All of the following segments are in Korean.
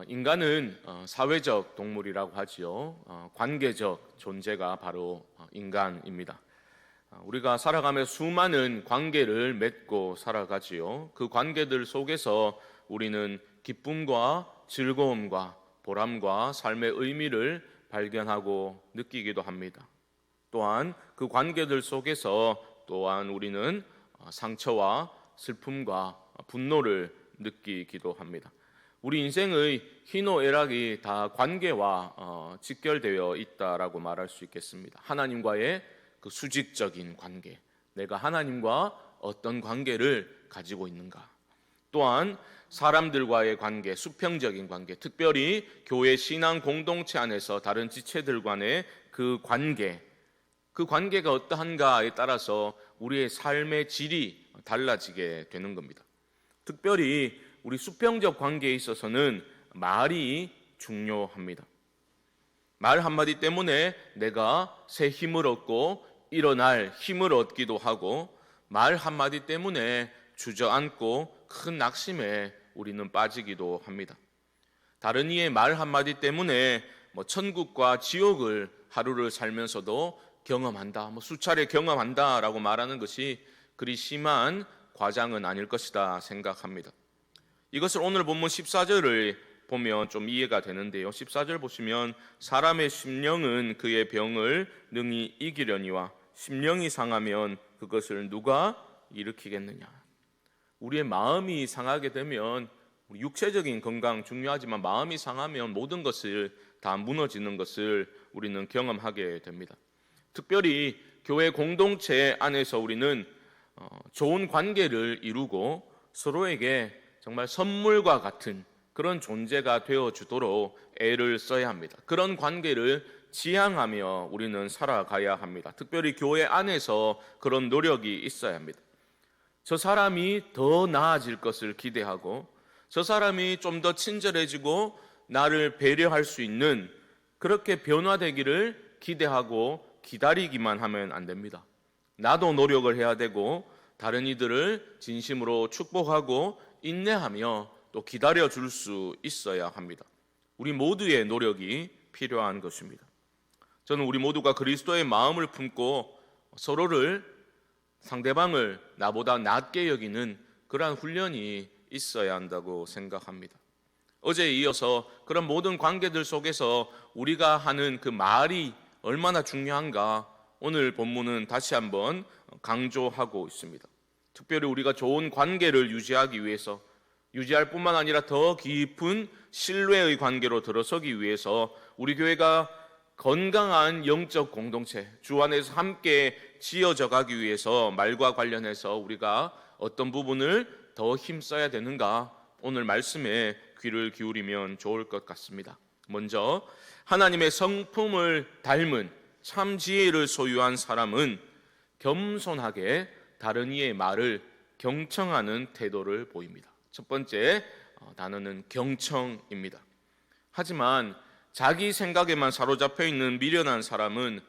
인간은 사회적 동물이라고 하지요. 관계적 존재가 바로 인간입니다. 우리가 살아가며 수많은 관계를 맺고 살아가지요. 그 관계들 속에서 우리는 기쁨과 즐거움과 보람과 삶의 의미를 발견하고 느끼기도 합니다. 또한 그 관계들 속에서 또한 우리는 상처와 슬픔과 분노를 느끼기도 합니다. 우리 인생의 희노애락이 다 관계와 직결되어 있다라고 말할 수 있겠습니다. 하나님과의 그 수직적인 관계, 내가 하나님과 어떤 관계를 가지고 있는가. 또한 사람들과의 관계, 수평적인 관계, 특별히 교회 신앙 공동체 안에서 다른 지체들 간의 그 관계가 어떠한가에 따라서 우리의 삶의 질이 달라지게 되는 겁니다. 특별히 우리 수평적 관계에 있어서는 말이 중요합니다. 말 한마디 때문에 내가 새 힘을 얻고 일어날 힘을 얻기도 하고, 말 한마디 때문에 주저앉고 큰 낙심에 우리는 빠지기도 합니다. 다른 이의 말 한마디 때문에 천국과 지옥을 하루를 살면서도 경험한다, 수차례 경험한다라고 말하는 것이 그리 심한 과장은 아닐 것이다 생각합니다. 이것을 오늘 본문 14절을 보면 좀 이해가 되는데요. 14절 보시면 사람의 심령은 그의 병을 능히 이기려니와 심령이 상하면 그것을 누가 일으키겠느냐. 우리의 마음이 상하게 되면, 우리 육체적인 건강 중요하지만 마음이 상하면 모든 것을 다 무너지는 것을 우리는 경험하게 됩니다. 특별히 교회 공동체 안에서 우리는 좋은 관계를 이루고 서로에게 정말 선물과 같은 그런 존재가 되어주도록 애를 써야 합니다. 그런 관계를 지향하며 우리는 살아가야 합니다. 특별히 교회 안에서 그런 노력이 있어야 합니다. 저 사람이 더 나아질 것을 기대하고, 저 사람이 좀 더 친절해지고 나를 배려할 수 있는, 그렇게 변화되기를 기대하고 기다리기만 하면 안 됩니다. 나도 노력을 해야 되고 다른 이들을 진심으로 축복하고 인내하며 또 기다려줄 수 있어야 합니다. 우리 모두의 노력이 필요한 것입니다. 저는 우리 모두가 그리스도의 마음을 품고 서로를, 상대방을 나보다 낮게 여기는 그러한 훈련이 있어야 한다고 생각합니다. 어제에 이어서 그런 모든 관계들 속에서 우리가 하는 그 말이 얼마나 중요한가 오늘 본문은 다시 한번 강조하고 있습니다. 특별히 우리가 좋은 관계를 유지하기 위해서, 유지할 뿐만 아니라 더 깊은 신뢰의 관계로 들어서기 위해서 우리 교회가 건강한 영적 공동체, 주 안에서 함께 지어져 가기 위해서 말과 관련해서 우리가 어떤 부분을 더 힘써야 되는가, 오늘 말씀에 귀를 기울이면 좋을 것 같습니다. 먼저 하나님의 성품을 닮은 참 지혜를 소유한 사람은 겸손하게 다른 이의 말을 경청하는 태도를 보입니다. 첫 번째 단어는 경청입니다. 하지만 자기 생각에만 사로잡혀 있는 미련한 사람은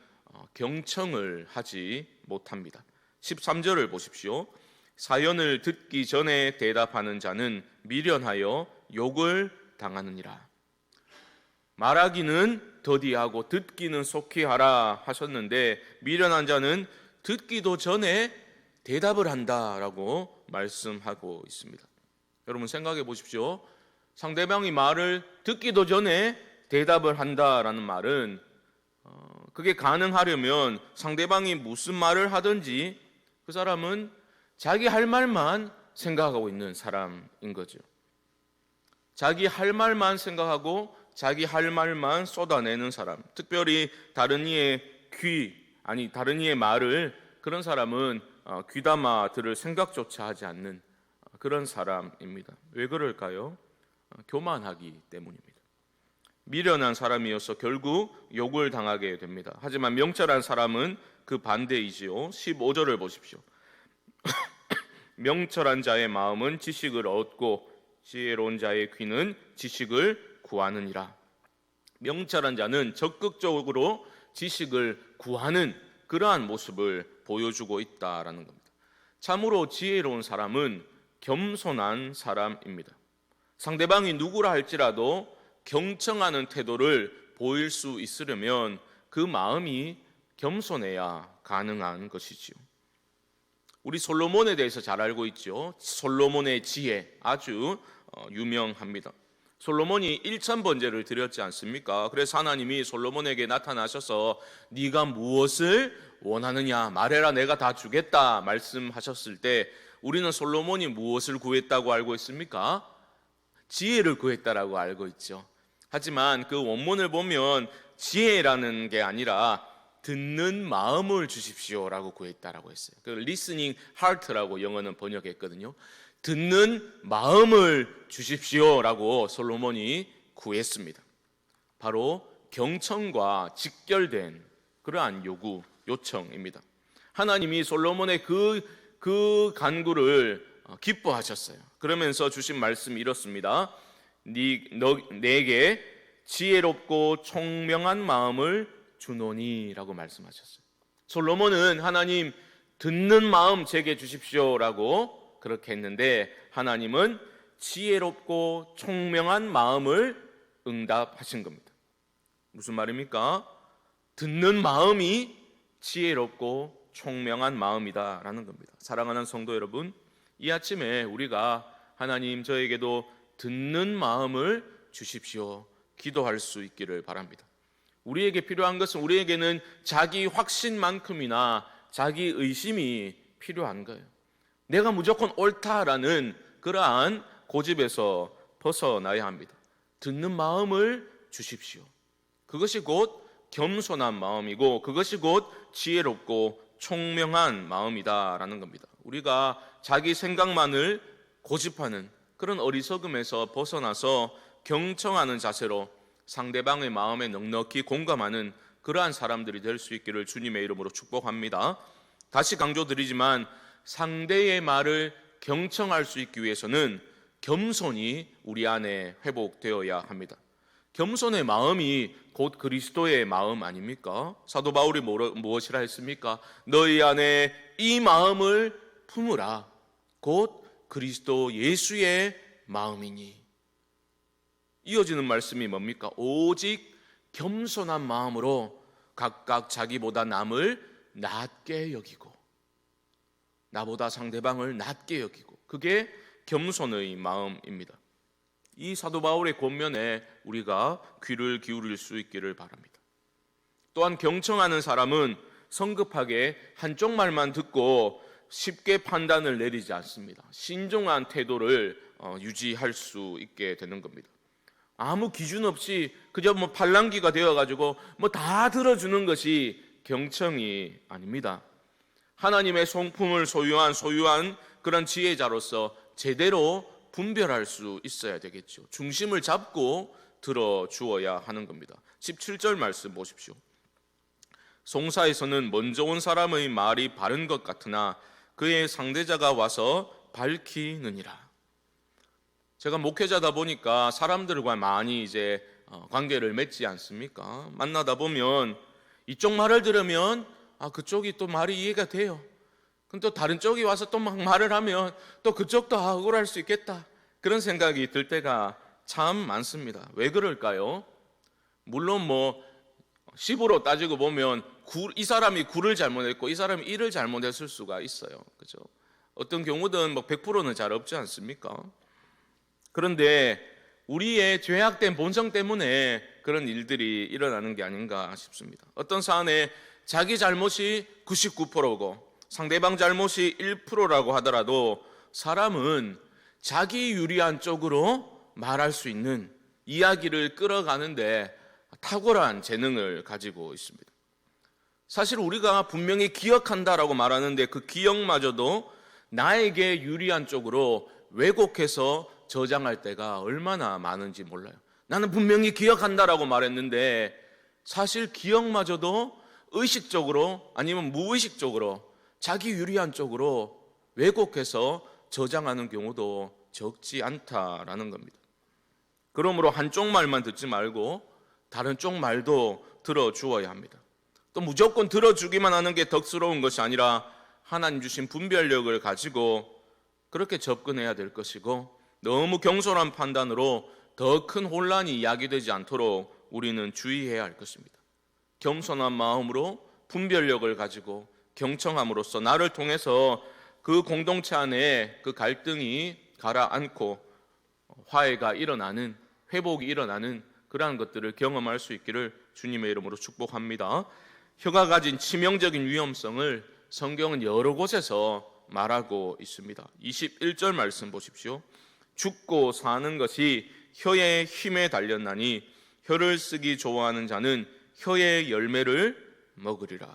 경청을 하지 못합니다. 13절을 보십시오. 사연을 듣기 전에 대답하는 자는 미련하여 욕을 당하느니라. 말하기는 더디하고 듣기는 속히 하라 하셨는데, 미련한 자는 듣기도 전에 대답을 한다라고 말씀하고 있습니다. 여러분 생각해 보십시오. 상대방이 말을 듣기도 전에 대답을 한다라는 말은 그게 가능하려면 상대방이 무슨 말을 하든지 그 사람은 자기 할 말만 생각하고 있는 사람인 거죠. 자기 할 말만 생각하고 자기 할 말만 쏟아내는 사람, 특별히 다른 이의 다른 이의 말을, 그런 사람은 귀담아 들을 생각조차 하지 않는 그런 사람입니다. 왜 그럴까요? 교만하기 때문입니다. 미련한 사람이어서 결국 욕을 당하게 됩니다. 하지만 명철한 사람은 그 반대이지요. 15절을 보십시오. 명철한 자의 마음은 지식을 얻고 지혜로운 자의 귀는 지식을 구하느니라. 명철한 자는 적극적으로 지식을 구하는 그러한 모습을 보여주고 있다라는 겁니다. 참으로 지혜로운 사람은 겸손한 사람입니다. 상대방이 누구라 할지라도 경청하는 태도를 보일 수 있으려면 그 마음이 겸손해야 가능한 것이지요. 우리 솔로몬에 대해서 잘 알고 있죠. 솔로몬의 지혜 아주 유명합니다. 솔로몬이 1000번제를 드렸지 않습니까? 그래서 하나님이 솔로몬에게 나타나셔서 네가 무엇을 원하느냐 말해라 내가 다 주겠다 말씀하셨을 때 우리는 솔로몬이 무엇을 구했다고 알고 있습니까? 지혜를 구했다라고 알고 있죠. 하지만 그 원문을 보면 지혜라는 게 아니라 듣는 마음을 주십시오라고 구했다라고 했어요. 그 listening heart라고 영어는 번역했거든요. 듣는 마음을 주십시오라고 솔로몬이 구했습니다. 바로 경청과 직결된 그러한 요청입니다. 하나님이 솔로몬의 그 간구를 기뻐하셨어요. 그러면서 주신 말씀이 이렇습니다. 내게 지혜롭고 총명한 마음을 주노니라고 말씀하셨어요. 솔로몬은 하나님 듣는 마음 제게 주십시오라고 그렇게 했는데 하나님은 지혜롭고 총명한 마음을 응답하신 겁니다. 무슨 말입니까? 듣는 마음이 지혜롭고 총명한 마음이다라는 겁니다. 사랑하는 성도 여러분, 이 아침에 우리가 하나님 저에게도 듣는 마음을 주십시오 기도할 수 있기를 바랍니다. 우리에게 필요한 것은 우리에게는 자기 확신만큼이나 자기 의심이 필요한 거예요. 내가 무조건 옳다라는 그러한 고집에서 벗어나야 합니다. 듣는 마음을 주십시오. 그것이 곧 겸손한 마음이고 그것이 곧 지혜롭고 총명한 마음이다라는 겁니다. 우리가 자기 생각만을 고집하는 그런 어리석음에서 벗어나서 경청하는 자세로 상대방의 마음에 넉넉히 공감하는 그러한 사람들이 될 수 있기를 주님의 이름으로 축복합니다. 다시 강조드리지만 상대의 말을 경청할 수 있기 위해서는 겸손이 우리 안에 회복되어야 합니다. 겸손의 마음이 곧 그리스도의 마음 아닙니까? 사도 바울이 무엇이라 했습니까? 너희 안에 이 마음을 품으라. 곧 그리스도 예수의 마음이니. 이어지는 말씀이 뭡니까? 오직 겸손한 마음으로 각각 자기보다 남을 낮게 여기고 나보다 상대방을 낮게 여기고 그게 겸손의 마음입니다. 이 사도 바울의 권면에 우리가 귀를 기울일 수 있기를 바랍니다. 또한 경청하는 사람은 성급하게 한쪽 말만 듣고 쉽게 판단을 내리지 않습니다. 신중한 태도를 유지할 수 있게 되는 겁니다. 아무 기준 없이 그저 팔랑귀가 되어가지고 다 들어주는 것이 경청이 아닙니다. 하나님의 성품을 소유한 그런 지혜자로서 제대로 분별할 수 있어야 되겠죠. 중심을 잡고 들어주어야 하는 겁니다. 17절 말씀 보십시오. 송사에서는 먼저 온 사람의 말이 바른 것 같으나 그의 상대자가 와서 밝히느니라. 제가 목회자다 보니까 사람들과 많이 이제 관계를 맺지 않습니까? 만나다 보면 이쪽 말을 들으면 그쪽이 또 말이 이해가 돼요. 그럼 또 다른 쪽이 와서 또 막 말을 하면 또 그쪽도 억울할 수 있겠다. 그런 생각이 들 때가 참 많습니다. 왜 그럴까요? 물론 10으로 따지고 보면 이 사람이 9를 잘못했고 이 사람이 1을 잘못했을 수가 있어요. 그죠? 어떤 경우든 100%는 잘 없지 않습니까? 그런데 우리의 죄악된 본성 때문에 그런 일들이 일어나는 게 아닌가 싶습니다. 어떤 사안에 자기 잘못이 99%고 상대방 잘못이 1%라고 하더라도 사람은 자기 유리한 쪽으로 말할 수 있는 이야기를 끌어가는데 탁월한 재능을 가지고 있습니다. 사실 우리가 분명히 기억한다라고 말하는데 그 기억마저도 나에게 유리한 쪽으로 왜곡해서 저장할 때가 얼마나 많은지 몰라요. 나는 분명히 기억한다라고 말했는데 사실 기억마저도 의식적으로 아니면 무의식적으로 자기 유리한 쪽으로 왜곡해서 저장하는 경우도 적지 않다라는 겁니다. 그러므로 한쪽 말만 듣지 말고 다른 쪽 말도 들어주어야 합니다. 또 무조건 들어주기만 하는 게 덕스러운 것이 아니라 하나님 주신 분별력을 가지고 그렇게 접근해야 될 것이고 너무 경솔한 판단으로 더 큰 혼란이 야기되지 않도록 우리는 주의해야 할 것입니다. 겸손한 마음으로 분별력을 가지고 경청함으로써 나를 통해서 그 공동체 안에 그 갈등이 가라앉고 화해가 일어나는, 회복이 일어나는 그러한 것들을 경험할 수 있기를 주님의 이름으로 축복합니다. 혀가 가진 치명적인 위험성을 성경은 여러 곳에서 말하고 있습니다. 21절 말씀 보십시오. 죽고 사는 것이 혀의 힘에 달렸나니 혀를 쓰기 좋아하는 자는 혀의 열매를 먹으리라.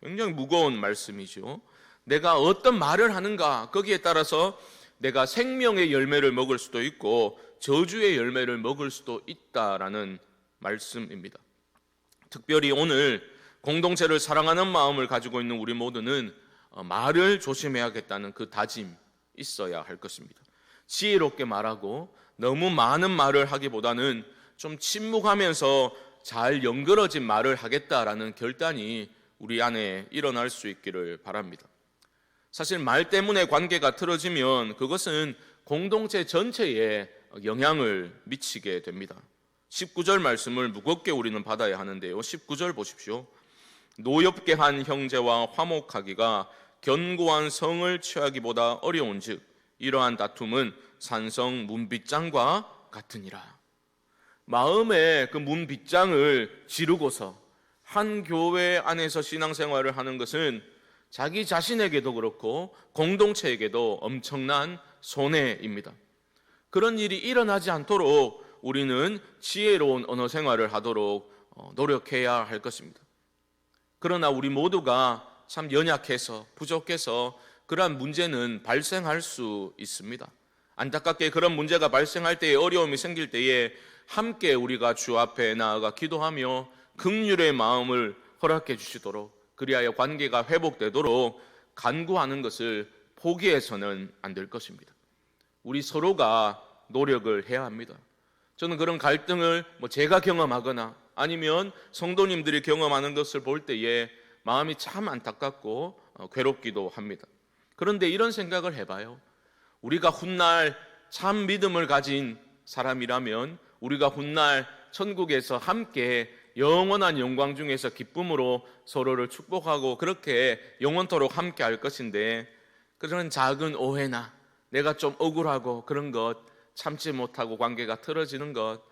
굉장히 무거운 말씀이죠. 내가 어떤 말을 하는가, 거기에 따라서 내가 생명의 열매를 먹을 수도 있고 저주의 열매를 먹을 수도 있다라는 말씀입니다. 특별히 오늘 공동체를 사랑하는 마음을 가지고 있는 우리 모두는 말을 조심해야겠다는 그 다짐 있어야 할 것입니다. 지혜롭게 말하고 너무 많은 말을 하기보다는 좀 침묵하면서 잘 연결어진 말을 하겠다라는 결단이 우리 안에 일어날 수 있기를 바랍니다. 사실 말 때문에 관계가 틀어지면 그것은 공동체 전체에 영향을 미치게 됩니다. 19절 말씀을 무겁게 우리는 받아야 하는데요. 19절 보십시오. 노엽게 한 형제와 화목하기가 견고한 성을 취하기보다 어려운즉 이러한 다툼은 산성 문빗장과 같으니라. 마음의 그 문빗장을 지르고서 한 교회 안에서 신앙생활을 하는 것은 자기 자신에게도 그렇고 공동체에게도 엄청난 손해입니다. 그런 일이 일어나지 않도록 우리는 지혜로운 언어 생활을 하도록 노력해야 할 것입니다. 그러나 우리 모두가 참 연약해서 부족해서 그러한 문제는 발생할 수 있습니다. 안타깝게 그런 문제가 발생할 때에, 어려움이 생길 때에 함께 우리가 주 앞에 나아가 기도하며 긍휼의 마음을 허락해 주시도록, 그리하여 관계가 회복되도록 간구하는 것을 포기해서는 안 될 것입니다. 우리 서로가 노력을 해야 합니다. 저는 그런 갈등을 제가 경험하거나 아니면 성도님들이 경험하는 것을 볼 때에 마음이 참 안타깝고 괴롭기도 합니다. 그런데 이런 생각을 해봐요. 우리가 훗날 참 믿음을 가진 사람이라면 우리가 훗날 천국에서 함께 영원한 영광 중에서 기쁨으로 서로를 축복하고 그렇게 영원토록 함께 할 것인데, 그런 작은 오해나 내가 좀 억울하고 그런 것 참지 못하고 관계가 틀어지는 것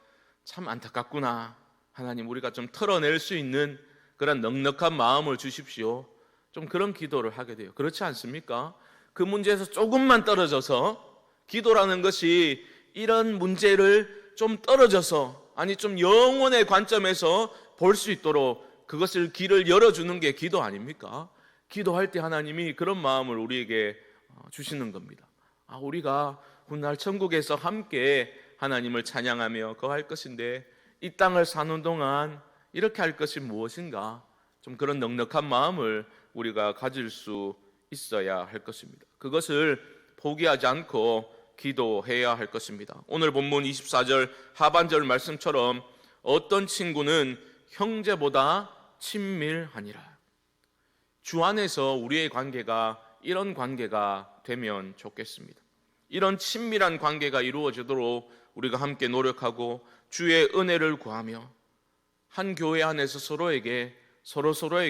참 안타깝구나. 하나님, 우리가 좀 털어낼 수 있는 그런 넉넉한 마음을 주십시오. 좀 그런 기도를 하게 돼요. 그렇지 않습니까? 그 문제에서 조금만 떨어져서, 기도라는 것이 이런 문제를 좀 떨어져서, 아니 좀 영혼의 관점에서 볼 수 있도록 그것을 길을 열어주는 게 기도 아닙니까? 기도할 때 하나님이 그런 마음을 우리에게 주시는 겁니다. 우리가 훗날 천국에서 함께 하나님을 찬양하며 거할 것인데 이 땅을 사는 동안 이렇게 할 것이 무엇인가? 좀 그런 넉넉한 마음을 우리가 가질 수 있어야 할 것입니다. 그것을 포기하지 않고 기도해야 할 것입니다. 오늘 본문 24절 하반절 말씀처럼 어떤 친구는 형제보다 친밀하니라. 주 안에서 우리의 관계가 이런 관계가 되면 좋겠습니다. 이런 친밀한 관계가 이루어지도록 우리가 함께 노력하고 주의 은혜를 구하며 한 교회 안에서 서로에게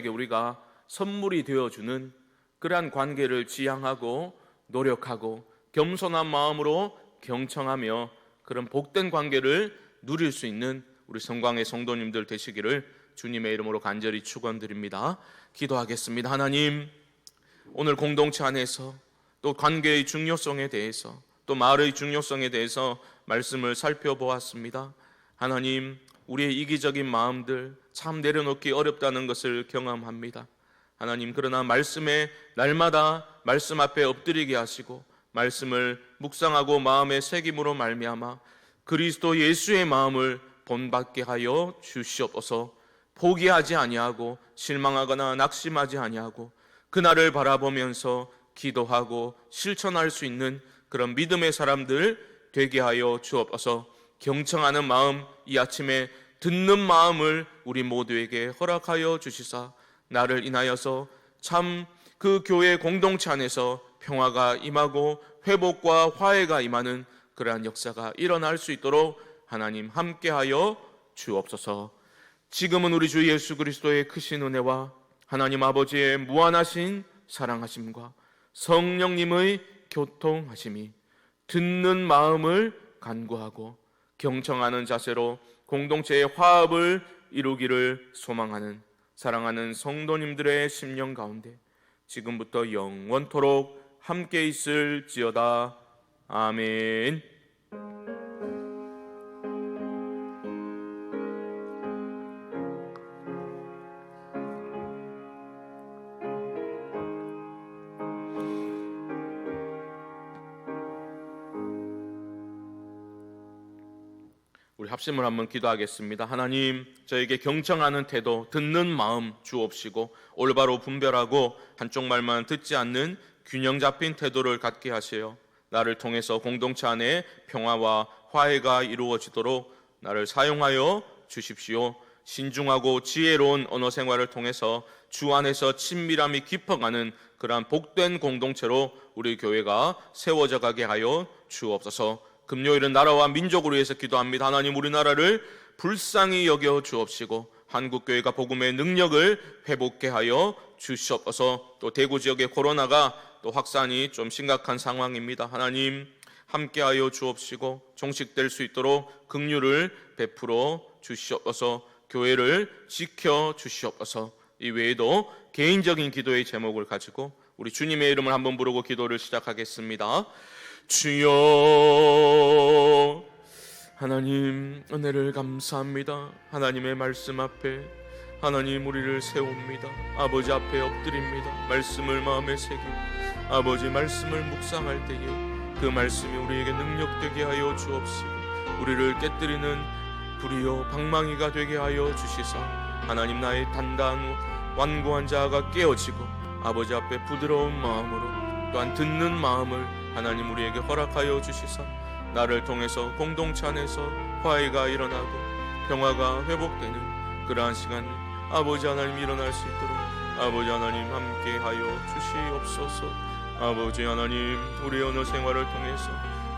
우리가 선물이 되어주는 그러한 관계를 지향하고 노력하고 겸손한 마음으로 경청하며 그런 복된 관계를 누릴 수 있는 우리 성광의 성도님들 되시기를 주님의 이름으로 간절히 축원드립니다. 기도하겠습니다. 하나님, 오늘 공동체 안에서 또 관계의 중요성에 대해서 또 말의 중요성에 대해서 말씀을 살펴보았습니다. 하나님, 우리의 이기적인 마음들 참 내려놓기 어렵다는 것을 경험합니다. 하나님, 그러나 말씀에 날마다 말씀 앞에 엎드리게 하시고 말씀을 묵상하고 마음의 새김으로 말미암아 그리스도 예수의 마음을 본받게 하여 주시옵소서. 포기하지 아니하고 실망하거나 낙심하지 아니하고 그날을 바라보면서 기도하고 실천할 수 있는 그런 믿음의 사람들 되게 하여 주옵소서. 경청하는 마음, 이 아침에 듣는 마음을 우리 모두에게 허락하여 주시사 나를 인하여서 참 그 교회 공동체 안에서 평화가 임하고 회복과 화해가 임하는 그러한 역사가 일어날 수 있도록 하나님 함께하여 주옵소서. 지금은 우리 주 예수 그리스도의 크신 은혜와 하나님 아버지의 무한하신 사랑하심과 성령님의 교통하심이 듣는 마음을 간구하고 경청하는 자세로 공동체의 화합을 이루기를 소망하는 사랑하는 성도님들의 심령 가운데 지금부터 영원토록 함께 있을지어다. 아멘. 우리 합심을 한번 기도하겠습니다. 하나님, 저에게 경청하는 태도, 듣는 마음 주옵시고 올바로 분별하고 한쪽 말만 듣지 않는 균형 잡힌 태도를 갖게 하시어 나를 통해서 공동체 안에 평화와 화해가 이루어지도록 나를 사용하여 주십시오. 신중하고 지혜로운 언어 생활을 통해서 주 안에서 친밀함이 깊어가는 그러한 복된 공동체로 우리 교회가 세워져 가게 하여 주옵소서. 금요일은 나라와 민족을 위해서 기도합니다. 하나님, 우리나라를 불쌍히 여겨 주옵시고 한국교회가 복음의 능력을 회복케 하여 주시옵소서. 또 대구 지역의 코로나가 또 확산이 좀 심각한 상황입니다. 하나님, 함께하여 주옵시고 종식될 수 있도록 긍휼을 베풀어 주시옵소서. 교회를 지켜 주시옵소서. 이 외에도 개인적인 기도의 제목을 가지고 우리 주님의 이름을 한번 부르고 기도를 시작하겠습니다. 주여, 하나님 은혜를 감사합니다. 하나님의 말씀 앞에 하나님 우리를 세웁니다. 아버지 앞에 엎드립니다. 말씀을 마음에 새기고 아버지 말씀을 묵상할 때에 그 말씀이 우리에게 능력되게 하여 주옵시고 우리를 깨뜨리는 불의요 방망이가 되게 하여 주시사 하나님, 나의 단단 완고한 자아가 깨어지고 아버지 앞에 부드러운 마음으로 또한 듣는 마음을 하나님 우리에게 허락하여 주시사 나를 통해서 공동체 안에서 화해가 일어나고 평화가 회복되는 그러한 시간 아버지 하나님 일어날 수 있도록 아버지 하나님 함께하여 주시옵소서. 아버지 하나님, 우리의 언어 생활을 통해서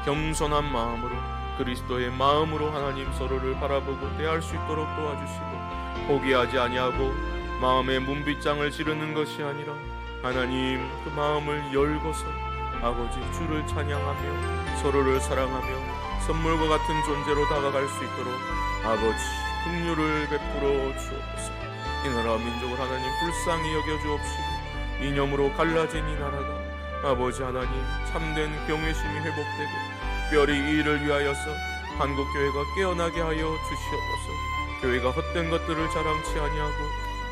겸손한 마음으로 그리스도의 마음으로 하나님 서로를 바라보고 대할 수 있도록 도와주시고 포기하지 아니하고 마음의 문빗장을 지르는 것이 아니라 하나님 그 마음을 열고서 아버지 주를 찬양하며 서로를 사랑하며 선물과 같은 존재로 다가갈 수 있도록 아버지 긍휼을 베풀어 주옵소서. 이 나라 민족을 하나님 불쌍히 여겨 주옵시고 이념으로 갈라진 이 나라가 아버지 하나님 참된 경외심이 회복되고 특별히 이 일을 위하여서 한국교회가 깨어나게 하여 주시옵소서. 교회가 헛된 것들을 자랑치 아니하고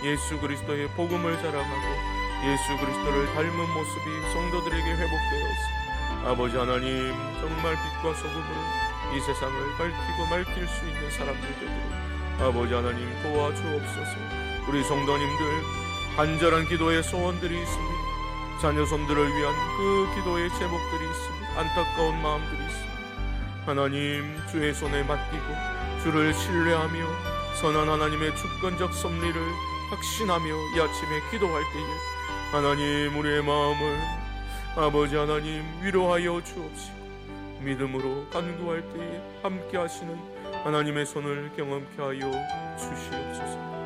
예수 그리스도의 복음을 자랑하고 예수 그리스도를 닮은 모습이 성도들에게 회복되어서 아버지 하나님 정말 빛과 소금으로 이 세상을 밝히고 맑힐 수 있는 사람들 되도록 아버지 하나님 도와주옵소서. 우리 성도님들 간절한 기도의 소원들이 있습니다. 자녀 손들을 위한 그 기도의 제목들이 있습니다. 안타까운 마음들이 있습니다. 하나님 주의 손에 맡기고 주를 신뢰하며 선한 하나님의 주권적 섭리를 확신하며 이 아침에 기도할 때에 하나님 우리의 마음을 아버지 하나님 위로하여 주옵시고 믿음으로 간구할 때에 함께 하시는 하나님의 손을 경험케 하여 주시옵소서.